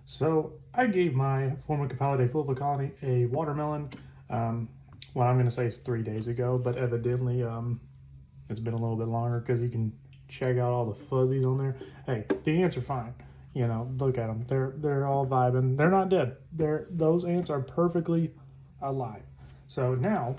So I gave my Formica fulva colony a watermelon. Well, I'm going to say it's 3 days ago, but evidently it's been a little bit longer because you can check out all the fuzzies on there. Hey, the ants are fine. You know, look at them. They're all vibing. They're not dead. Those ants are perfectly alive. So now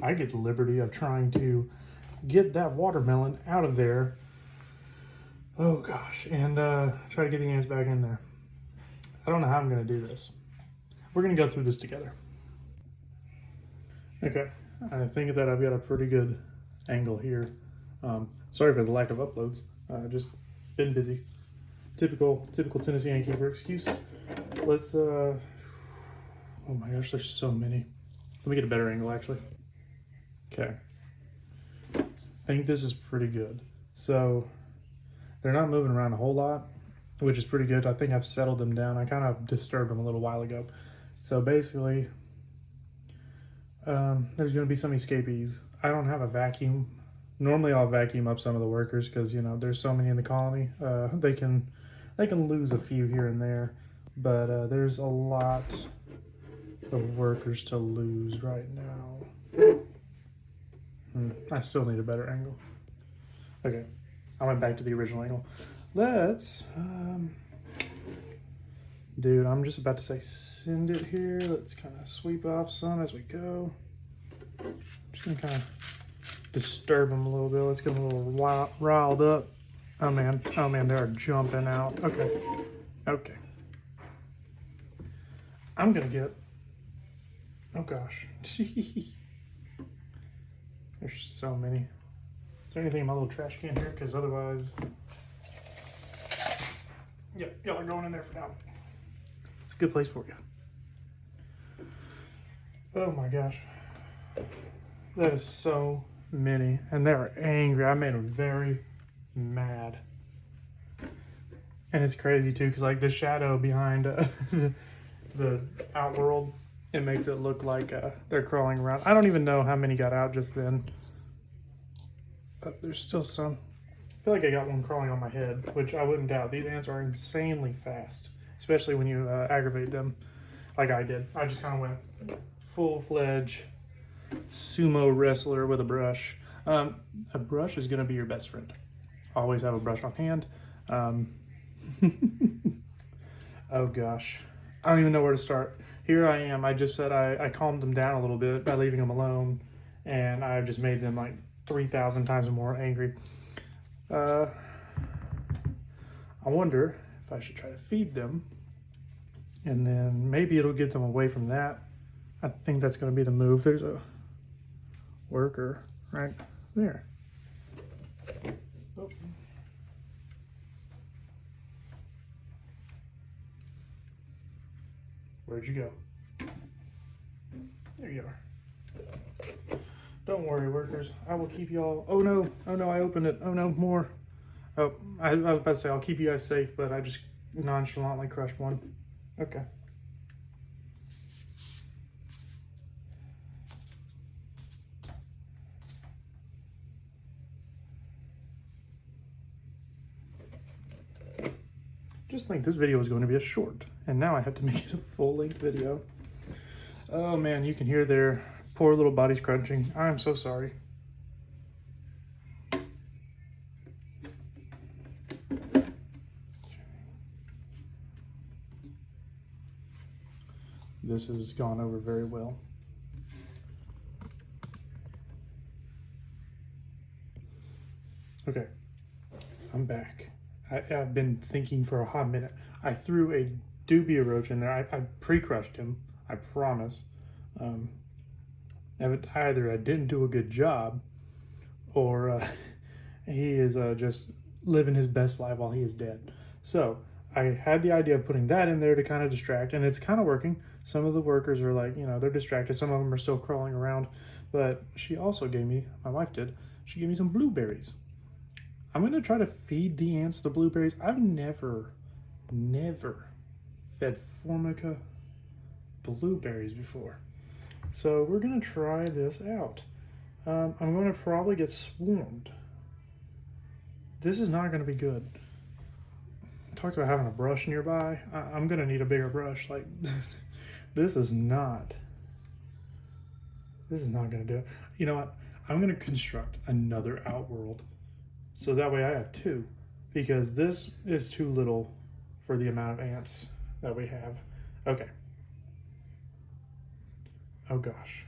I get the liberty of trying to get that watermelon out of there. Oh gosh, and try to get the ants back in there. I don't know how I'm going to do this. We're going to go through this together. Okay, I think that I've got a pretty good angle here. Sorry for the lack of uploads. Just been busy. Typical Tennessee ant keeper excuse. Let's, oh my gosh, there's so many. Let me get a better angle actually. Okay. I think this is pretty good. So they're not moving around a whole lot, which is pretty good. I think I've settled them down. I kind of disturbed them a little while ago. So basically, there's going to be some escapees. I don't have a vacuum. Normally I'll vacuum up some of the workers because, you know, there's so many in the colony. They can lose a few here and there, but there's a lot of workers to lose right now. I still need a better angle. Okay, I went back to the original angle. Let's, dude, I'm just about to say send it here. Let's kind of sweep off some as we go. Just gonna kind of disturb them a little bit. Let's get them a little riled up. Oh man, they're jumping out. Okay. I'm gonna get, oh gosh. There's so many. Is there anything in my little trash can here? Because otherwise, yep, y'all are going in there for now. It's a good place for you. Oh my gosh. That is so many. And they're angry. I made them very mad. And it's crazy too, because like the shadow behind the outworld, it makes it look like they're crawling around. I don't even know how many got out just then. But there's still some. I feel like I got one crawling on my head, which I wouldn't doubt. These ants are insanely fast, especially when you aggravate them like I did. I just kind of went full-fledged sumo wrestler with a brush. A brush is going to be your best friend. Always have a brush on hand. Oh gosh. I don't even know where to start. Here I am. I just said I calmed them down a little bit by leaving them alone, and I just made them like 3,000 times more angry. I wonder if I should try to feed them, and then maybe it'll get them away from that. I think that's going to be the move. There's a worker right there. Oh. Where'd you go? There you are. Don't worry, workers. I will keep y'all. Oh no, I opened it. Oh no, more. Oh, I was about to say I'll keep you guys safe, but I just nonchalantly crushed one. Okay. Just think this video was going to be a short, and now I have to make it a full-length video. Oh man, you can hear their poor little bodies crunching. I'm so sorry. This has gone over very well. Okay, I'm back. I've been thinking for a hot minute. I threw a dubia roach in there. I pre-crushed him, I promise. Either I didn't do a good job, or he is just living his best life while he is dead. So I had the idea of putting that in there to kind of distract, and it's kind of working. Some of the workers are like, you know, they're distracted. Some of them are still crawling around. But she also gave me, my wife did, she gave me some blueberries. I'm going to try to feed the ants the blueberries. I've never fed Formica blueberries before. So we're going to try this out. I'm going to probably get swarmed. This is not going to be good. talked about having a brush nearby. I'm gonna need a bigger brush. Like, this is not gonna do it. You know what? I'm gonna construct another outworld, so that way I have two, because this is too little for the amount of ants that we have. Okay. Oh gosh.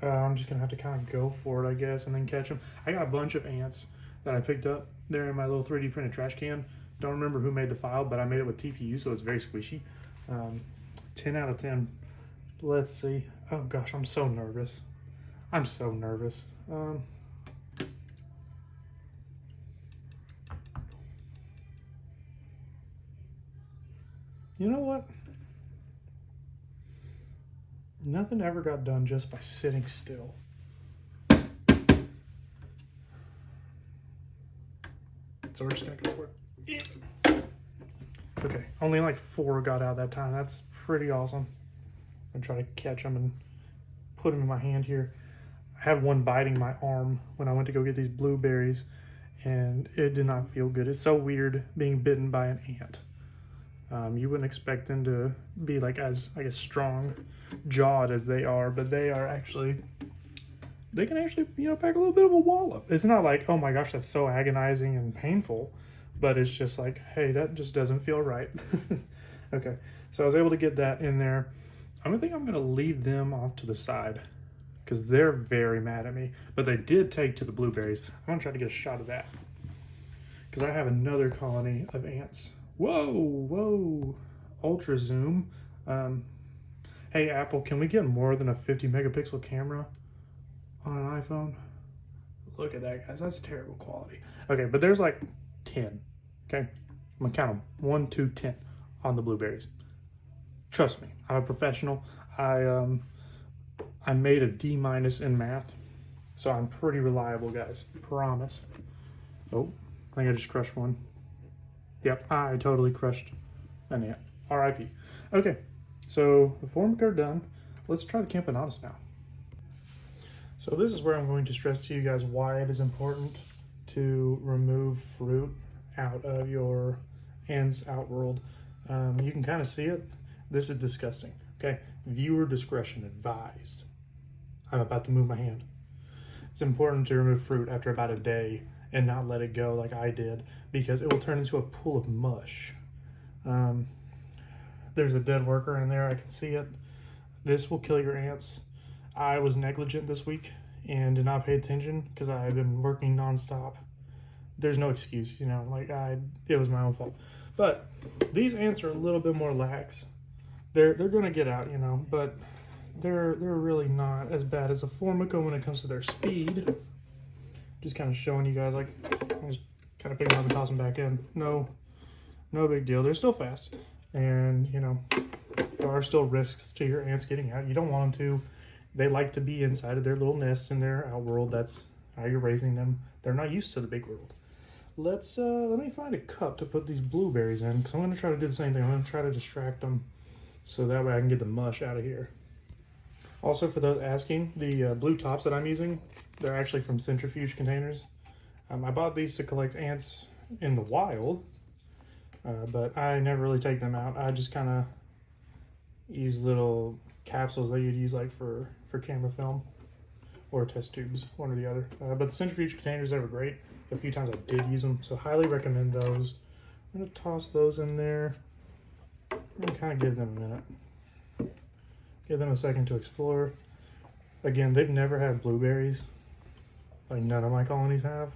I'm just gonna have to kind of go for it, I guess, and then catch them. I got a bunch of ants that I picked up there in my little 3D printed trash can. Don't remember who made the file, but I made it with TPU, so it's very squishy. 10 out of 10. Let's see. Oh gosh, I'm so nervous. I'm so nervous. You know what? Nothing ever got done just by sitting still. So we're just gonna go for it. Okay, only like 4 got out that time. That's pretty awesome. I'm gonna try to catch them and put them in my hand here. I had one biting my arm when I went to go get these blueberries, and it did not feel good. It's so weird being bitten by an ant. You wouldn't expect them to be like as, I guess, strong jawed as they are, but they can actually, you know, pack a little bit of a wallop. It's not like, oh my gosh, that's so agonizing and painful, but it's just like, hey, that just doesn't feel right. Okay, so I was able to get that in there. I think I'm gonna leave them off to the side because they're very mad at me, but they did take to the blueberries. I'm gonna try to get a shot of that because I have another colony of ants. Whoa, ultra zoom. Hey Apple, can we get more than a 50 megapixel camera on an iPhone? Look at that, guys, that's terrible quality. Okay, but there's like 10, okay? I'm gonna count them, 1, 2, 10 on the blueberries. Trust me, I'm a professional. I made a D- in math, so I'm pretty reliable, guys, promise. Oh, I think I just crushed one. Yep, I totally crushed an ant. RIP. Okay, so the Formica are done. Let's try the Camponotus now. So this is where I'm going to stress to you guys why it is important to remove fruit out of your ants outworld. You can kind of see it. This is disgusting, okay? Viewer discretion advised. I'm about to move my hand. It's important to remove fruit after about a day and not let it go like I did, because it will turn into a pool of mush. There's a dead worker in there, I can see it. This will kill your ants. I was negligent this week and did not pay attention because I've been working nonstop. There's no excuse, you know, like it was my own fault. But these ants are a little bit more lax. They're gonna get out, you know, but they're really not as bad as a Formica when it comes to their speed. Just kind of showing you guys, like, I just kind of pick them up and toss them back in. No big deal. They're still fast, and you know, there are still risks to your ants getting out. You don't want them to. They like to be inside of their little nest in their outworld. That's how you're raising them. They're not used to the big world. Let me find a cup to put these blueberries in, because I'm going to try to do the same thing. I'm going to try to distract them so that way I can get the mush out of here. Also, for those asking, the blue tops that I'm using, they're actually from centrifuge containers. I bought these to collect ants in the wild, but I never really take them out. I just kind of use little capsules that you'd use like for camera film or test tubes, one or the other. But the centrifuge containers, they were great. A few times I did use them, so highly recommend those. I'm going to toss those in there and kind of give them a minute. Give them a second to explore. Again, they've never had blueberries. Like, none of my colonies have.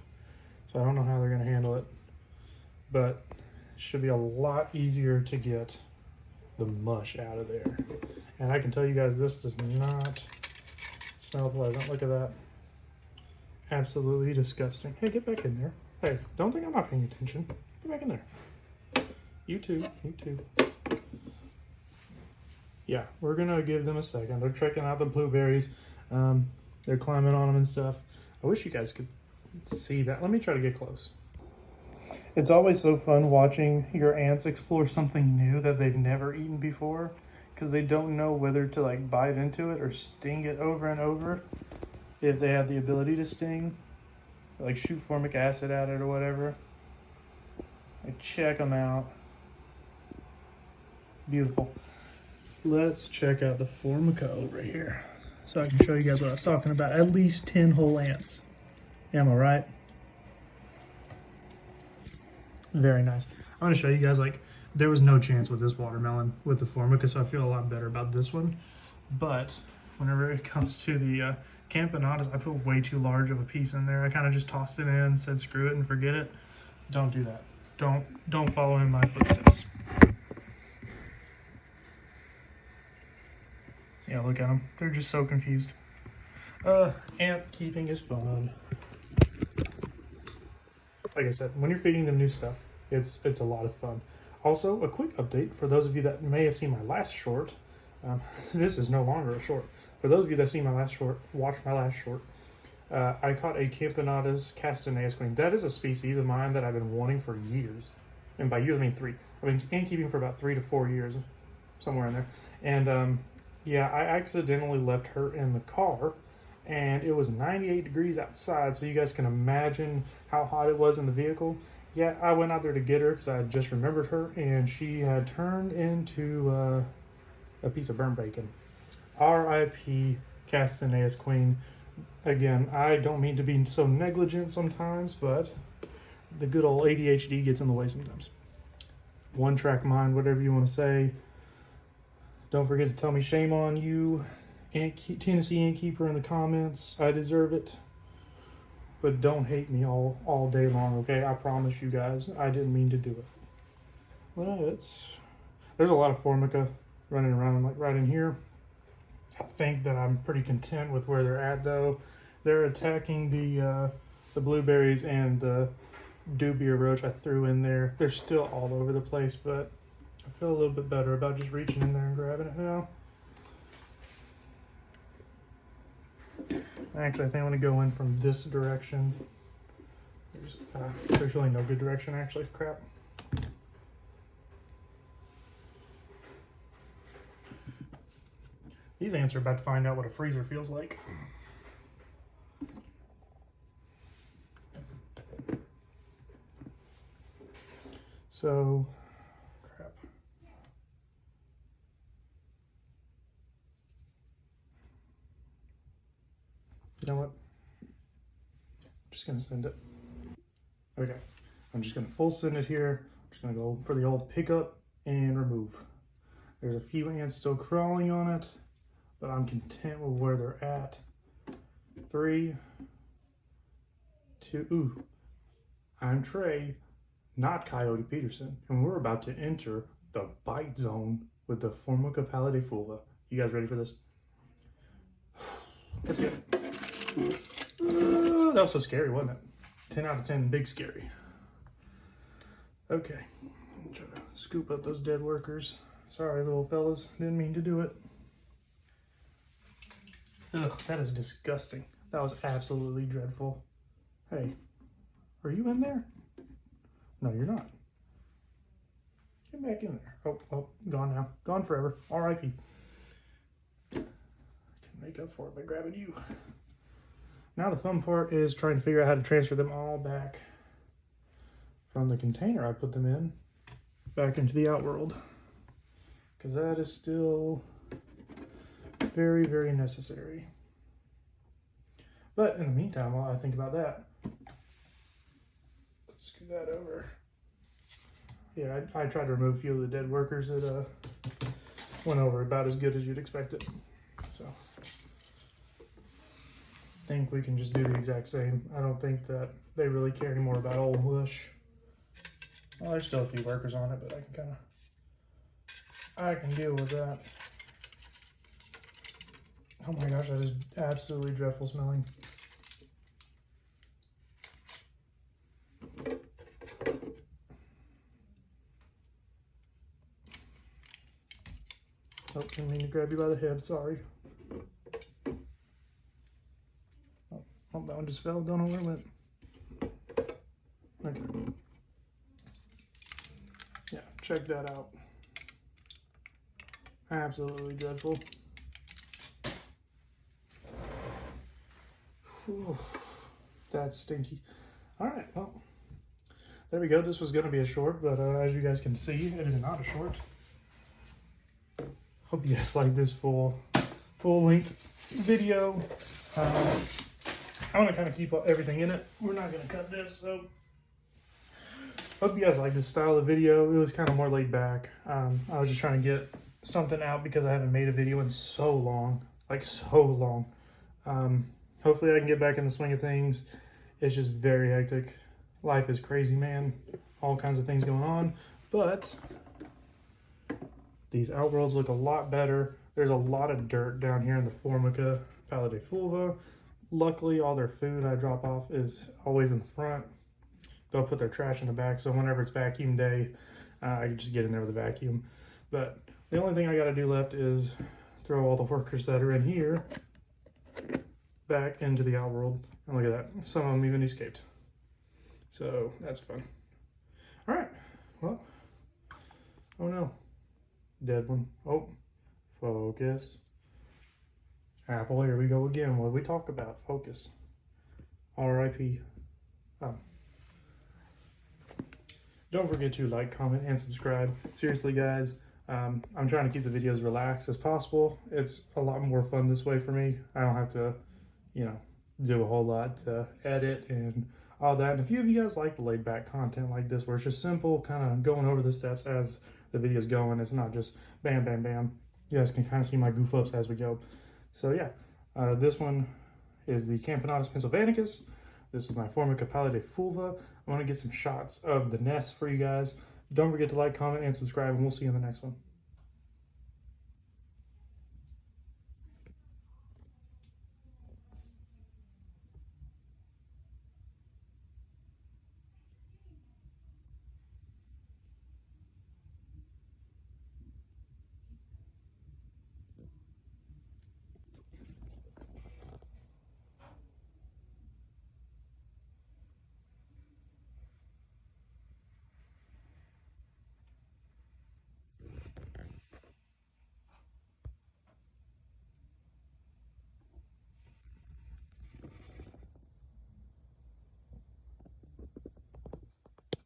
So I don't know how they're going to handle it. But it should be a lot easier to get the mush out of there. And I can tell you guys, this does not smell pleasant. Look at that. Absolutely disgusting. Hey, get back in there. Hey, don't think I'm not paying attention. Get back in there. You too. You too. Yeah, we're gonna give them a second. They're checking out the blueberries. They're climbing on them and stuff. I wish you guys could see that. Let me try to get close. It's always so fun watching your ants explore something new that they've never eaten before, because they don't know whether to like bite into it or sting it over and over. If they have the ability to sting, like shoot formic acid at it or whatever. And check them out. Beautiful. Let's check out the Formica over here, so I can show you guys what I was talking about. At least 10 whole ants. Am I right? Very nice. I'm gonna show you guys, like, there was no chance with this watermelon with the Formica, so I feel a lot better about this one. But whenever it comes to the Camponotus, I put way too large of a piece in there. I kind of just tossed it in, said screw it and forget it. Don't do that. Don't follow in my footsteps. Yeah, look at them. They're just so confused. Ant keeping is fun. Like I said, when you're feeding them new stuff, it's a lot of fun. Also, a quick update for those of you that may have seen my last short. This is no longer a short. For those of you that seen my last short, watch my last short. I caught a Camponotus castaneus queen. That is a species of mine that I've been wanting for years. And by years, I mean 3. I've been ant keeping for about 3 to 4 years, somewhere in there. And yeah, I accidentally left her in the car, and it was 98 degrees outside, so you guys can imagine how hot it was in the vehicle. Yeah, I went out there to get her because I had just remembered her, and she had turned into a piece of burnt bacon. R.I.P. Castaneus Queen. Again, I don't mean to be so negligent sometimes, but the good old ADHD gets in the way sometimes. One-track mind, whatever you want to say. Don't forget to tell me shame on you, Tennessee Innkeeper, in the comments. I deserve it. But don't hate me all day long, okay? I promise you guys, I didn't mean to do it. Well, there's a lot of Formica running around like right in here. I think that I'm pretty content with where they're at, though. They're attacking the blueberries and the dubia roach I threw in there. They're still all over the place, but I feel a little bit better about just reaching in there and grabbing it now. Actually, I think I'm going to go in from this direction. There's really no good direction, actually. Crap. These ants are about to find out what a freezer feels like. So, crap. You know what? I'm just going to send it. Okay. I'm just going to full send it here. I'm just going to go for the old pick up and remove. There's a few ants still crawling on it, but I'm content with where they're at. 3, 2, ooh. I'm Trey, not Coyote Peterson, and we're about to enter the bite zone with the Formica pallidiflora. You guys ready for this? Let's get it. That was so scary, wasn't it? 10 out of 10, big scary. Okay, I'm trying to scoop up those dead workers. Sorry, little fellas, didn't mean to do it. Ugh, that is disgusting. That was absolutely dreadful. Hey, are you in there? No, you're not. Get back in there. Oh, gone now. Gone forever. R.I.P. I can make up for it by grabbing you. Now the fun part is trying to figure out how to transfer them all back from the container I put them in back into the outworld. Because that is still very, very necessary. But in the meantime, while I think about that, let's scoot that over. Yeah, I tried to remove a few of the dead workers that went over about as good as you'd expect it. So I think we can just do the exact same. I don't think that they really care anymore about old mush. Well, there's still a few workers on it, but I can deal with that. Oh my gosh, that is absolutely dreadful smelling. Oh, didn't mean to grab you by the head, sorry. Oh, that one just fell, don't know where it went. Okay. Yeah, check that out. Absolutely dreadful. Whew, that's stinky. All right, well, there we go. This was going to be a short, but as you guys can see, it is not a short. Hope you guys like this full-length video. I want to kind of keep everything in it. We're not going to cut this, so hope you guys like this style of video. It was kind of more laid back. I was just trying to get something out because I haven't made a video in so long, like so long. Hopefully I can get back in the swing of things. It's just very hectic. Life is crazy, man. All kinds of things going on, but these outworlds look a lot better. There's a lot of dirt down here in the Formica pallidifulva. Luckily, all their food I drop off is always in the front. They'll put their trash in the back, so whenever it's vacuum day, I can just get in there with a vacuum. But the only thing I got to do left is throw all the workers that are in here back into the outworld. And look at that, some of them even escaped. So that's fun. All right, well, oh no, dead one. Oh, focus. Apple, here we go again. What did we talk about? Focus. R.I.P. Oh. Don't forget to like, comment, and subscribe. Seriously, guys, I'm trying to keep the videos relaxed as possible. It's a lot more fun this way for me. I don't have to, you know, do a whole lot to edit and all that. And a few of you guys like the laid back content like this, where it's just simple, kind of going over the steps as the video's going. It's not just bam, bam, bam. You guys can kind of see my goof ups as we go. So yeah, this one is the Camponotus pennsylvanicus. This is my Formica pallidifulva. I want to get some shots of the nest for you guys. Don't forget to like, comment, and subscribe, and we'll see you in the next one.